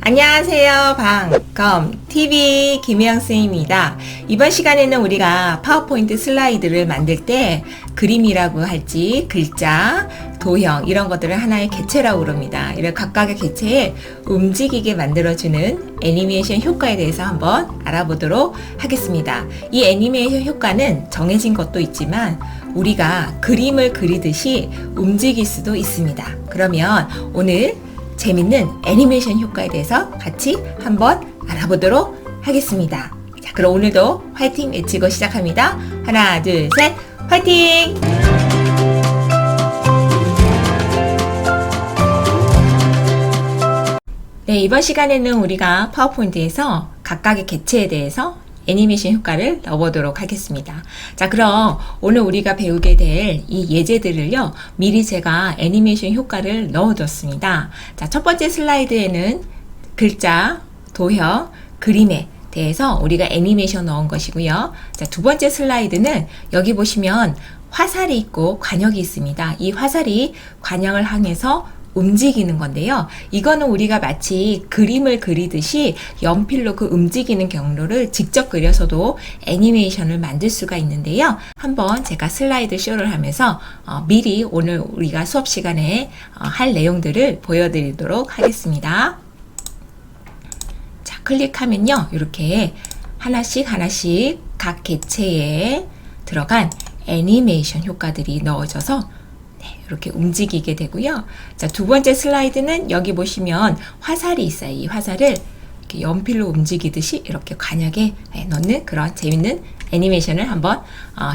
안녕하세요. 방검TV 김혜영 쌤입니다. 이번 시간에는 우리가 파워포인트 슬라이드를 만들 때 그림이라고 할지 글자, 도형 이런 것들을 하나의 객체라고 그럽니다. 이런 각각의 객체에 움직이게 만들어주는 애니메이션 효과에 대해서 한번 알아보도록 하겠습니다. 이 애니메이션 효과는 정해진 것도 있지만 우리가 그림을 그리듯이 움직일 수도 있습니다. 그러면 오늘 재밌는 애니메이션 효과에 대해서 같이 한번 알아보도록 하겠습니다. 자, 그럼 오늘도 화이팅 외치고 시작합니다. 하나, 둘, 셋, 화이팅! 네, 이번 시간에는 우리가 파워포인트에서 각각의 객체에 대해서 애니메이션 효과를 넣어보도록 하겠습니다. 자, 그럼 오늘 우리가 배우게 될 이 예제들을요, 미리 제가 애니메이션 효과를 넣어뒀습니다. 자, 첫 번째 슬라이드에는 글자, 도형, 그림에 대해서 우리가 애니메이션 넣은 것이고요. 자, 두 번째 슬라이드는 여기 보시면 화살이 있고 관역이 있습니다. 이 화살이 관역을 향해서 움직이는 건데요. 이거는 우리가 마치 그림을 그리듯이 연필로 그 움직이는 경로를 직접 그려서도 애니메이션을 만들 수가 있는데요. 한번 제가 슬라이드 쇼를 하면서 미리 오늘 우리가 수업 시간에 할 내용들을 보여드리도록 하겠습니다. 자, 클릭하면요. 이렇게 하나씩 각 객체에 들어간 애니메이션 효과들이 넣어져서 이렇게 움직이게 되고요. 자, 두 번째 슬라이드는 여기 보시면 화살이 있어요. 이 화살을 이렇게 연필로 움직이듯이 이렇게 관역에 넣는 그런 재밌는 애니메이션을 한번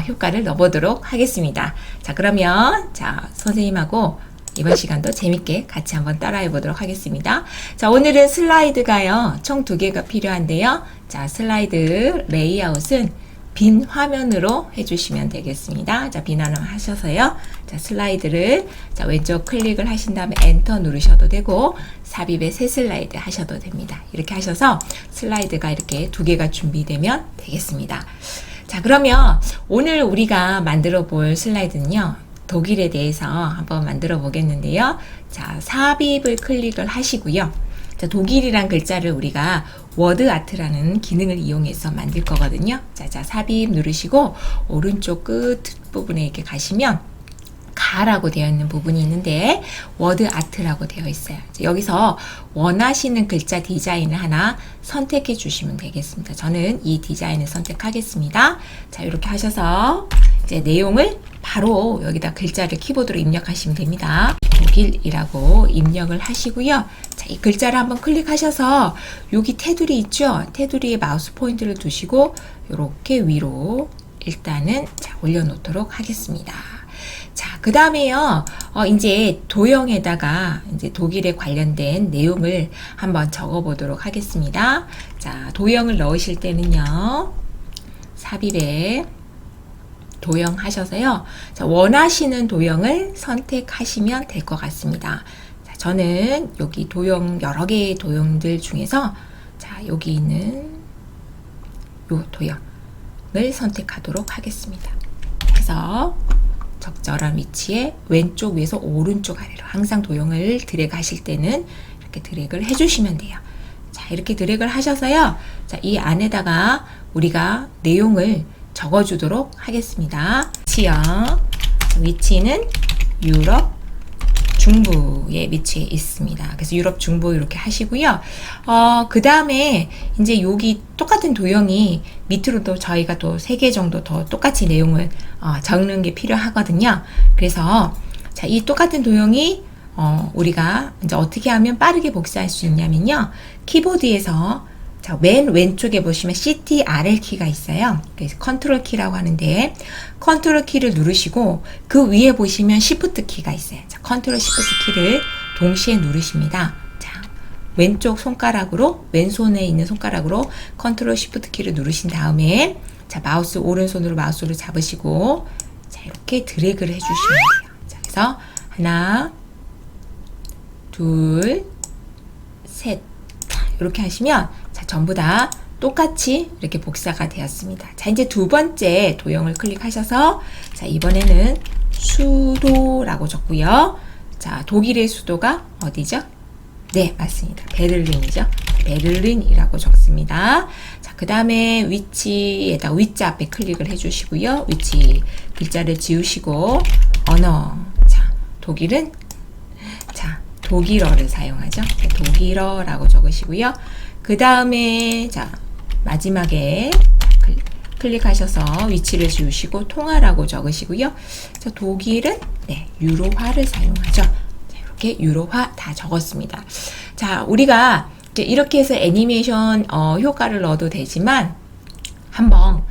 효과를 넣어보도록 하겠습니다. 자, 그러면 선생님하고 이번 시간도 재밌게 같이 한번 따라해 보도록 하겠습니다. 자, 오늘은 슬라이드가요, 총 2개가 필요한데요. 자, 슬라이드 레이아웃은 빈 화면으로 해주시면 되겠습니다. 자, 빈 화면 하셔서요. 자, 슬라이드를 왼쪽 클릭을 하신 다음에 엔터 누르셔도 되고 삽입의 새 슬라이드 하셔도 됩니다. 이렇게 하셔서 슬라이드가 이렇게 2개가 준비되면 되겠습니다. 자, 그러면 오늘 우리가 만들어 볼 슬라이드는요, 독일에 대해서 한번 만들어 보겠는데요. 자, 삽입을 클릭을 하시고요. 자, 독일이란 글자를 우리가 워드 아트라는 기능을 이용해서 만들 거거든요. 자, 삽입 누르시고 오른쪽 끝 부분에 이렇게 가시면 가라고 되어 있는 부분이 있는데 워드 아트라고 되어 있어요. 여기서 원하시는 글자 디자인을 하나 선택해 주시면 되겠습니다. 저는 이 디자인을 선택하겠습니다. 자, 이렇게 하셔서 이제 내용을 바로 여기다 글자를 키보드로 입력하시면 됩니다. 독일이라고 입력을 하시고요. 자, 이 글자를 한번 클릭하셔서 여기 테두리 있죠? 테두리에 마우스 포인트를 두시고 이렇게 위로 일단은 올려놓도록 하겠습니다. 자, 그 다음에요, 이제 도형에다가 이제 독일에 관련된 내용을 한번 적어 보도록 하겠습니다. 자, 도형을 넣으실 때는요, 삽입에 도형 하셔서요, 자, 원하시는 도형을 선택하시면 될 것 같습니다. 자, 저는 여기 도형, 여러 개의 도형들 중에서, 자, 여기 있는 요 도형을 선택하도록 하겠습니다. 그래서 적절한 위치에 왼쪽 위에서 오른쪽 아래로 항상 도형을 드래그 하실 때는 이렇게 드래그를 해주시면 돼요. 자, 이렇게 드래그를 하셔서요, 자, 이 안에다가 우리가 내용을 적어주도록 하겠습니다. 위치는 유럽 중부에 위치해 있습니다. 그래서 유럽 중부 이렇게 하시고요. 그 다음에 이제 여기 똑같은 도형이 밑으로 또 저희가 또 3개 정도 더 똑같이 내용을 적는 게 필요하거든요. 그래서 자, 이 똑같은 도형이 우리가 이제 어떻게 하면 빠르게 복사할 수 있냐면요. 키보드에서 자, 맨 왼쪽에 보시면 CTRL 키가 있어요. 그래서 컨트롤 키라고 하는데 컨트롤 키를 누르시고 그 위에 보시면 시프트 키가 있어요. 자, 컨트롤 시프트 키를 동시에 누르십니다. 자, 왼쪽 손가락으로, 왼손에 있는 손가락으로 컨트롤 시프트 키를 누르신 다음에 자, 마우스 오른손으로 마우스를 잡으시고 자, 이렇게 드래그를 해주시면 돼요. 자, 그래서 하나, 둘, 셋. 자, 이렇게 하시면 자, 전부 다 똑같이 이렇게 복사가 되었습니다. 자, 이제 두 번째 도형을 클릭하셔서 자, 이번에는 수도라고 적고요. 자, 독일의 수도가 어디죠? 네, 맞습니다. 베를린이죠. 베를린이라고 적습니다. 자, 그 다음에 위치에다 위자 앞에 클릭을 해주시고요. 위치 글자를 지우시고 언어. 자, 독일은 자, 독일어를 사용하죠. 네, 독일어라고 적으시고요. 그 다음에 자, 마지막에 클릭하셔서 위치를 지우시고 통화라고 적으시고요. 자, 독일은 네, 유로화를 사용하죠. 자, 이렇게 유로화 다 적었습니다. 자, 우리가 이제 이렇게 해서 애니메이션 효과를 넣어도 되지만 한번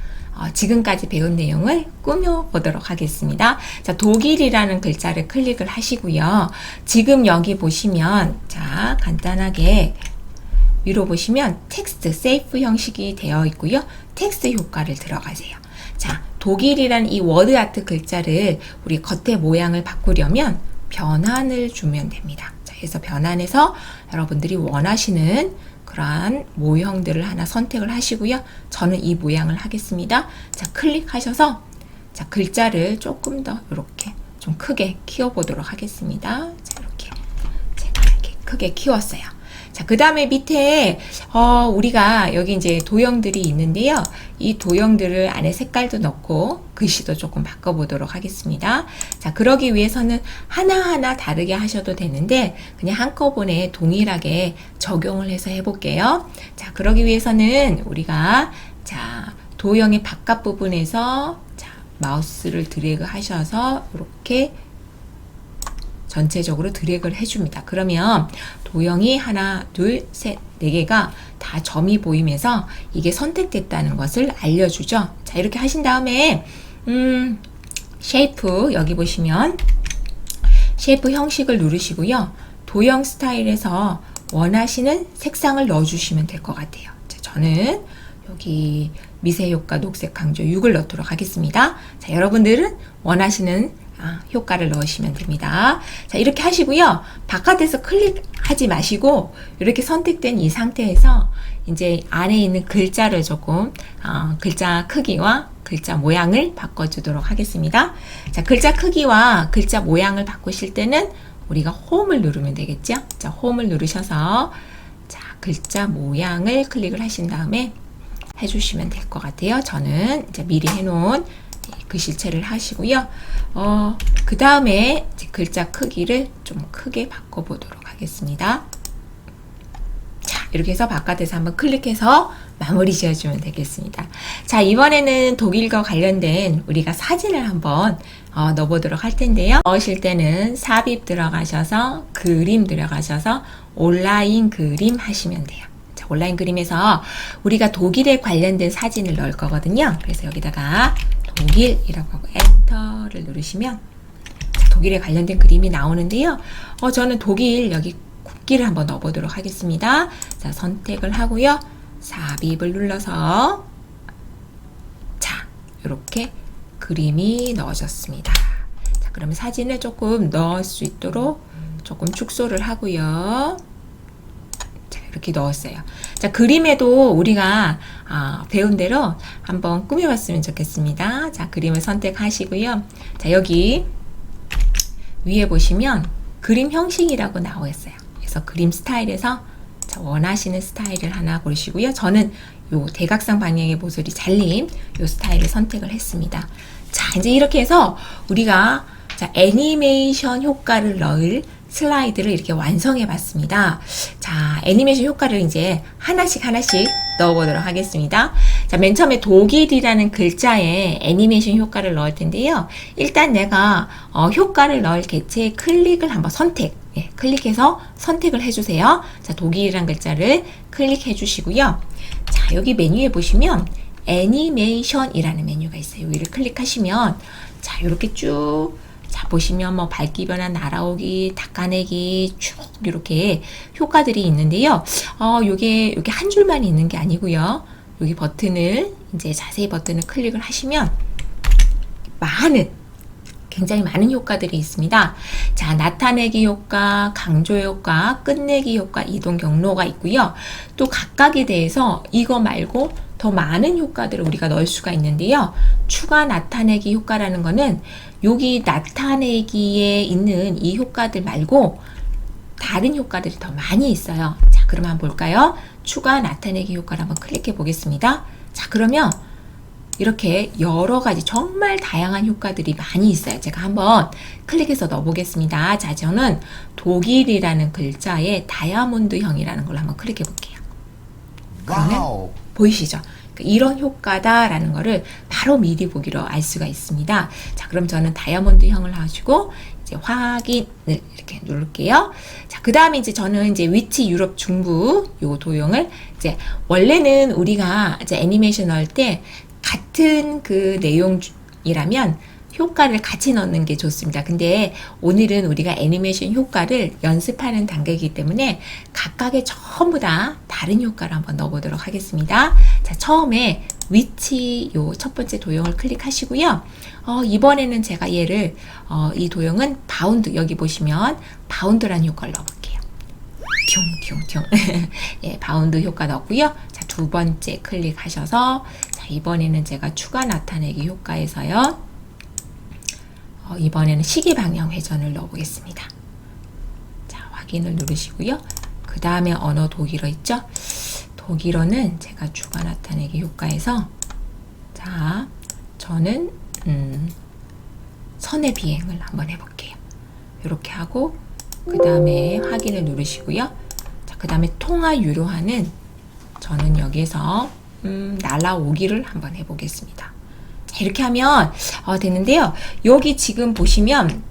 지금까지 배운 내용을 꾸며보도록 하겠습니다. 자, 독일이라는 글자를 클릭을 하시고요. 지금 여기 보시면 자, 간단하게 위로 보시면 텍스트, 세이프 형식이 되어 있고요. 텍스트 효과를 들어가세요. 자, 독일이라는 이 워드 아트 글자를 우리 겉에 모양을 바꾸려면 변환을 주면 됩니다. 자, 그래서 변환해서 여러분들이 원하시는 그러한 모형들을 하나 선택을 하시고요. 저는 이 모양을 하겠습니다. 자, 클릭하셔서 자, 글자를 조금 더 이렇게 좀 크게 키워보도록 하겠습니다. 자, 이렇게 제가 이렇게 크게 키웠어요. 자, 그 다음에 밑에 우리가 여기 이제 도형들이 있는데요. 이 도형들을 안에 색깔도 넣고 글씨도 조금 바꿔보도록 하겠습니다. 자, 그러기 위해서는 하나하나 다르게 하셔도 되는데 그냥 한꺼번에 동일하게 적용을 해서 해볼게요. 자, 그러기 위해서는 우리가 자, 도형의 바깥 부분에서 자, 마우스를 드래그 하셔서 이렇게 전체적으로 드래그를 해줍니다. 그러면 도형이 하나, 둘, 셋, 네 개가 다 점이 보이면서 이게 선택됐다는 것을 알려주죠. 자, 이렇게 하신 다음에 쉐이프 여기 보시면 쉐이프 형식을 누르시고요. 도형 스타일에서 원하시는 색상을 넣어주시면 될 것 같아요. 자, 저는 여기 미세 효과 녹색 강조 6을 넣도록 하겠습니다. 자, 여러분들은 원하시는 효과를 넣으시면 됩니다. 자, 이렇게 하시고요. 바깥에서 클릭하지 마시고 이렇게 선택된 이 상태에서 이제 안에 있는 글자를 조금 글자 크기와 글자 모양을 바꿔주도록 하겠습니다. 자, 글자 크기와 글자 모양을 바꾸실 때는 우리가 홈을 누르면 되겠죠? 자, 홈을 누르셔서 자, 글자 모양을 클릭을 하신 다음에 해주시면 될 것 같아요. 저는 이제 미리 해놓은 글씨체를 하시고요. 그 다음에 글자 크기를 좀 크게 바꿔보도록 하겠습니다. 자, 이렇게 해서 바깥에서 한번 클릭해서 마무리 지어주면 되겠습니다. 자, 이번에는 독일과 관련된 우리가 사진을 한번 넣어보도록 할 텐데요. 넣으실 때는 삽입 들어가셔서 그림 들어가셔서 온라인 그림 하시면 돼요. 자, 온라인 그림에서 우리가 독일에 관련된 사진을 넣을 거거든요. 그래서 여기다가 독일이라고 하고 엔터를 누르시면 독일에 관련된 그림이 나오는데요. 저는 독일 여기 국기를 한번 넣어보도록 하겠습니다. 자, 선택을 하고요. 삽입을 눌러서 자, 이렇게 그림이 넣어졌습니다. 자, 그러면 사진을 조금 넣을 수 있도록 조금 축소를 하고요. 자, 이렇게 넣었어요. 자, 그림에도 우리가 배운 대로 한번 꾸며봤으면 좋겠습니다. 자, 그림을 선택하시고요. 자, 여기 위에 보시면 그림 형식이라고 나와 있어요. 그래서 그림 스타일에서 자, 원하시는 스타일을 하나 고르시고요. 저는 요 대각선 방향의 모서리 잘림 요 스타일을 선택을 했습니다. 자, 이제 이렇게 해서 우리가 자, 애니메이션 효과를 넣을 슬라이드를 이렇게 완성해 봤습니다. 자, 애니메이션 효과를 이제 하나씩 넣어보도록 하겠습니다. 자, 맨 처음에 독일이라는 글자에 애니메이션 효과를 넣을 텐데요. 일단 내가 효과를 넣을 개체에 클릭을 한번 클릭해서 선택을 해주세요. 자, 독일이라는 글자를 클릭해 주시고요. 자, 여기 메뉴에 보시면 애니메이션이라는 메뉴가 있어요. 여기를 클릭하시면 자, 이렇게 쭉 자, 보시면 뭐 밝기 변화, 날아오기, 닦아내기 쭉 이렇게 효과들이 있는데요. 요게 한 줄만 있는 게 아니고요. 여기 버튼을 이제 자세히 버튼을 클릭을 하시면 굉장히 많은 효과들이 있습니다. 자, 나타내기 효과, 강조 효과, 끝내기 효과, 이동 경로가 있고요. 또 각각에 대해서 이거 말고 더 많은 효과들을 우리가 넣을 수가 있는데요. 추가 나타내기 효과라는 거는 여기 나타내기에 있는 이 효과들 말고 다른 효과들이 더 많이 있어요. 자, 그럼 한번 볼까요? 추가 나타내기 효과를 한번 클릭해 보겠습니다. 자, 그러면 이렇게 여러 가지 정말 다양한 효과들이 많이 있어요. 제가 한번 클릭해서 넣어보겠습니다. 자, 저는 독일이라는 글자에 다이아몬드형이라는 걸 한번 클릭해 볼게요. 그러면 보이시죠? 이런 효과다라는 거를 바로 미리 보기로 알 수가 있습니다. 자, 그럼 저는 다이아몬드형을 하시고 이제 확인을 이렇게 누를게요. 자, 그 다음에 이제 저는 이제 위치 유럽 중부 요 도형을 이제 원래는 우리가 이제 애니메이션 넣을 때 같은 그 내용이라면 효과를 같이 넣는 게 좋습니다. 근데 오늘은 우리가 애니메이션 효과를 연습하는 단계이기 때문에 각각의 전부 다 다른 효과를 한번 넣어보도록 하겠습니다. 자, 처음에 위치 요 첫 번째 도형을 클릭하시고요. 이번에는 제가 얘를 이 도형은 바운드, 여기 보시면 바운드라는 효과를 넣어볼게요. 퉁퉁퉁. 예, 바운드 효과 넣었고요. 자, 두 번째 클릭하셔서 자, 이번에는 제가 추가 나타내기 효과에서요. 이번에는 시계 방향 회전을 넣어보겠습니다. 자, 확인을 누르시고요. 그 다음에 언어 독일어 있죠? 독일어는 제가 추가 나타내기 효과에서 자, 저는 선의 비행을 한번 해볼게요. 이렇게 하고 그 다음에 확인을 누르시고요. 자, 그 다음에 통화 유료화는 저는 여기에서 날아오기를 한번 해보겠습니다. 이렇게 하면 되는데요. 여기 지금 보시면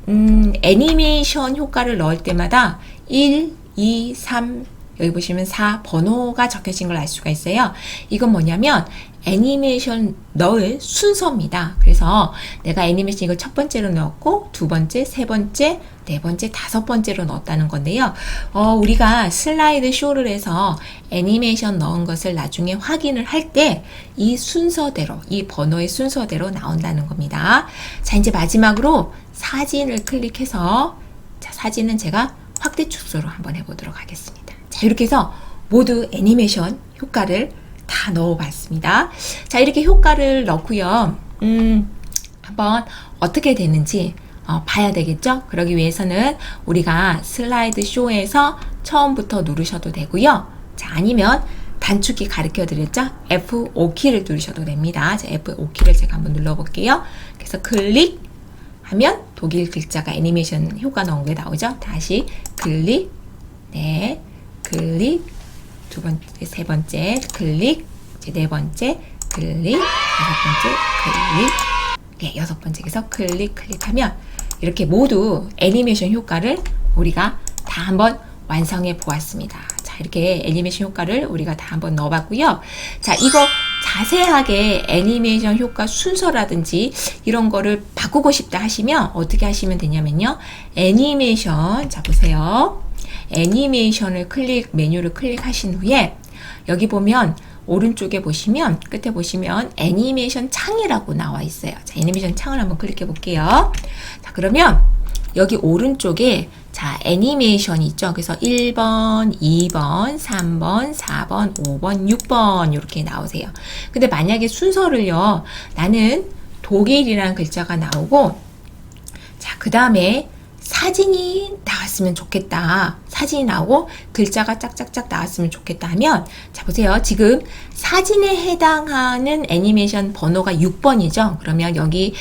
애니메이션 효과를 넣을 때마다 1, 2, 3 여기 보시면 4 번호가 적혀진 걸 알 수가 있어요. 이건 뭐냐면 애니메이션 넣을 순서입니다. 그래서 내가 애니메이션 이걸 첫 번째로 넣었고 두 번째, 세 번째, 네 번째, 다섯 번째로 넣었다는 건데요. 우리가 슬라이드 쇼를 해서 애니메이션 넣은 것을 나중에 확인을 할 때 이 순서대로, 이 번호의 순서대로 나온다는 겁니다. 자, 이제 마지막으로 사진을 클릭해서 자, 사진은 제가 확대 축소로 한번 해보도록 하겠습니다. 자, 이렇게 해서 모두 애니메이션 효과를 다 넣어봤습니다. 자, 이렇게 효과를 넣고요. 한번 어떻게 되는지 봐야 되겠죠? 그러기 위해서는 우리가 슬라이드 쇼에서 처음부터 누르셔도 되고요. 자, 아니면 단축키 가르쳐 드렸죠? F5키를 누르셔도 됩니다. 자, F5키를 제가 한번 눌러볼게요. 그래서 클릭하면 독일 글자가 애니메이션 효과 넣은 게 나오죠? 다시 클릭, 네, 클릭, 두 번째, 세 번째 클릭, 이제 네 번째 클릭, 다섯 번째 클릭, 네, 여섯 번째에서 클릭하면 이렇게 모두 애니메이션 효과를 우리가 다 한번 완성해 보았습니다. 자, 이렇게 애니메이션 효과를 우리가 다 한번 넣어봤고요. 자, 이거 자세하게 애니메이션 효과 순서라든지 이런 거를 바꾸고 싶다 하시면 어떻게 하시면 되냐면요. 애니메이션, 자, 보세요. 애니메이션을 메뉴를 클릭하신 후에 여기 보면 오른쪽에 보시면 끝에 보시면 애니메이션 창이라고 나와 있어요. 자, 애니메이션 창을 한번 클릭해 볼게요. 자, 그러면 여기 오른쪽에 자, 애니메이션이 있죠. 그래서 1번, 2번, 3번, 4번, 5번, 6번 이렇게 나오세요. 근데 만약에 순서를요. 나는 독일이라는 글자가 나오고 자, 그 다음에 사진이 나왔으면 좋겠다. 사진이 나오고 글자가 짝짝짝 나왔으면 좋겠다 하면 자, 보세요. 지금 사진에 해당하는 애니메이션 번호가 6번이죠. 그러면 여기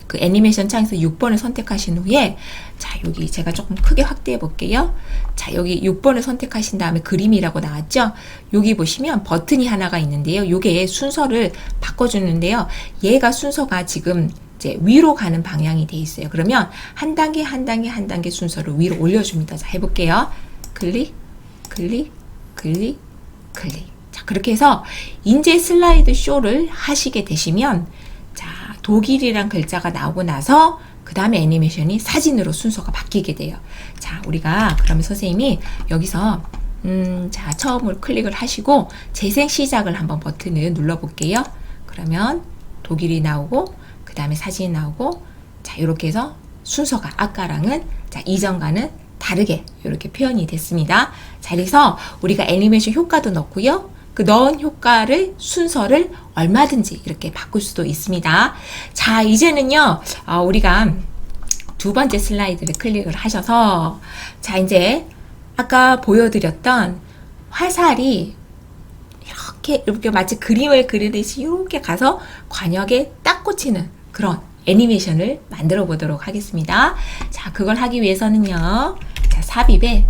그 애니메이션 창에서 6번을 선택하신 후에 자, 여기 제가 조금 크게 확대해 볼게요. 자, 여기 6번을 선택하신 다음에 그림이라고 나왔죠. 여기 보시면 버튼이 하나가 있는데요. 요게 순서를 바꿔주는데요. 얘가 순서가 지금 이제 위로 가는 방향이 돼 있어요. 그러면 한 단계 한 단계 한 단계 순서를 위로 올려줍니다. 자, 해볼게요. 클릭, 클릭, 클릭, 클릭. 자, 그렇게 해서 이제 슬라이드 쇼를 하시게 되시면 자, 독일이란 글자가 나오고 나서 그 다음에 애니메이션이 사진으로 순서가 바뀌게 돼요. 자, 우리가 그러면 선생님이 여기서 자, 처음으로 클릭을 하시고 재생 시작을 한번 버튼을 눌러 볼게요. 그러면 독일이 나오고 그 다음에 사진이 나오고 자, 이렇게 해서 순서가 아까랑은 자, 이전과는 다르게 이렇게 표현이 됐습니다. 자, 그래서 우리가 애니메이션 효과도 넣고요. 그 넣은 효과를 순서를 얼마든지 이렇게 바꿀 수도 있습니다. 자, 이제는요, 우리가 두 번째 슬라이드를 클릭을 하셔서 자, 이제 아까 보여드렸던 화살이 이렇게 마치 그림을 그리듯이 이렇게 가서 관역에 딱 꽂히는 그런 애니메이션을 만들어 보도록 하겠습니다. 자, 그걸 하기 위해서는요. 자, 삽입에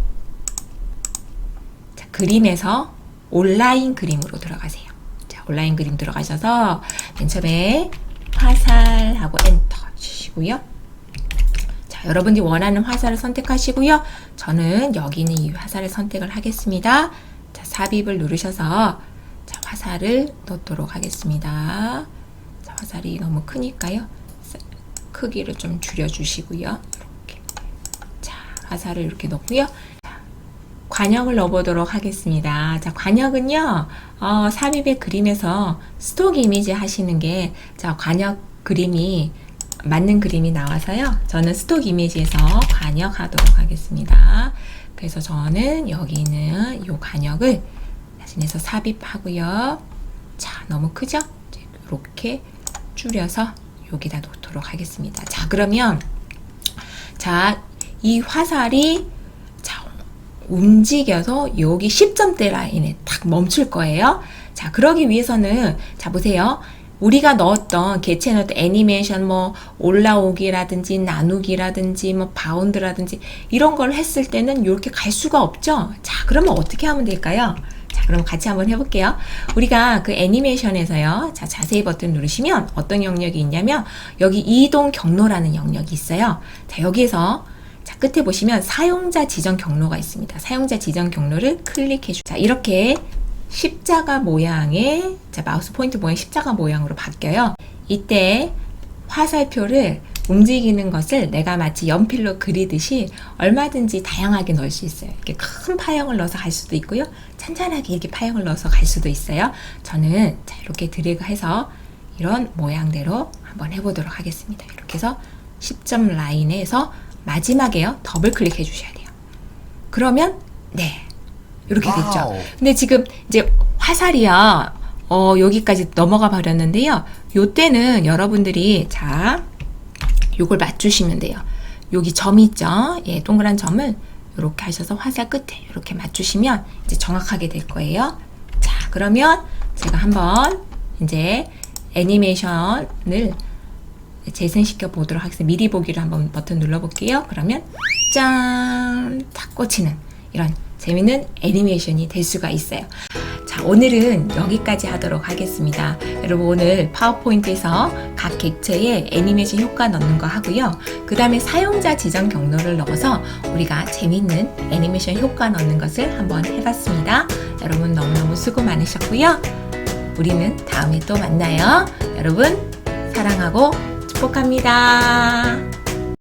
자, 그림에서 온라인 그림으로 들어가세요. 자, 온라인 그림 들어가셔서 맨 처음에 화살하고 엔터 주시고요. 자, 여러분이 원하는 화살을 선택하시고요. 저는 여기 있는 이 화살을 선택을 하겠습니다. 자, 삽입을 누르셔서 자, 화살을 넣도록 하겠습니다. 자, 화살이 너무 크니까요. 크기를 좀 줄여주시고요. 이렇게. 자, 화살을 이렇게 넣고요. 자, 관역을 넣어보도록 하겠습니다. 자, 관역은요, 삽입의 그림에서 스톡 이미지 하시는 게, 자, 관역 그림이, 맞는 그림이 나와서요. 저는 스톡 이미지에서 관역하도록 하겠습니다. 그래서 저는 여기 있는 이 관역을 대신해서 삽입하고요. 자, 너무 크죠? 이렇게 줄여서 여기다 놓도록 하겠습니다. 자, 그러면 자, 이 화살이 자, 움직여서 여기 10점대 라인에 딱 멈출 거예요. 자, 그러기 위해서는 자, 보세요. 우리가 넣었던 개체에 넣었던 애니메이션 뭐 올라오기라든지 나누기라든지 뭐 바운드라든지 이런 걸 했을 때는 이렇게 갈 수가 없죠. 자, 그러면 어떻게 하면 될까요? 자, 그럼 같이 한번 해볼게요. 우리가 그 애니메이션에서요. 자, 자세히 버튼 누르시면 어떤 영역이 있냐면 여기 이동 경로라는 영역이 있어요. 자, 여기에서 자, 끝에 보시면 사용자 지정 경로가 있습니다. 사용자 지정 경로를 클릭해 주세요. 자, 이렇게 십자가 모양의 자, 마우스 포인트 모양 십자가 모양으로 바뀌어요. 이때 화살표를 움직이는 것을 내가 마치 연필로 그리듯이 얼마든지 다양하게 넣을 수 있어요. 이렇게 큰 파형을 넣어서 갈 수도 있고요. 찬찬하게 이렇게 파형을 넣어서 갈 수도 있어요. 저는 자, 이렇게 드래그해서 이런 모양대로 한번 해보도록 하겠습니다. 이렇게 해서 10점 라인에서 마지막에요. 더블 클릭해 주셔야 돼요. 그러면 네. 이렇게 됐죠. 근데 지금 이제 화살이요. 여기까지 넘어가 버렸는데요. 요때는 여러분들이 자, 요걸 맞추시면 돼요. 여기 점이 있죠. 예, 동그란 점을 이렇게 하셔서 화살 끝에 이렇게 맞추시면 이제 정확하게 될 거예요. 자, 그러면 제가 한번 이제 애니메이션을 재생시켜 보도록 하겠습니다. 미리 보기를 한번 버튼 눌러 볼게요. 그러면 짠! 탁 꽂히는 이런 재밌는 애니메이션이 될 수가 있어요. 자, 오늘은 여기까지 하도록 하겠습니다. 여러분 오늘 파워포인트에서 각 객체에 애니메이션 효과 넣는 거 하고요. 그 다음에 사용자 지정 경로를 넣어서 우리가 재밌는 애니메이션 효과 넣는 것을 한번 해봤습니다. 여러분 너무너무 수고 많으셨고요. 우리는 다음에 또 만나요. 여러분 사랑하고 축복합니다.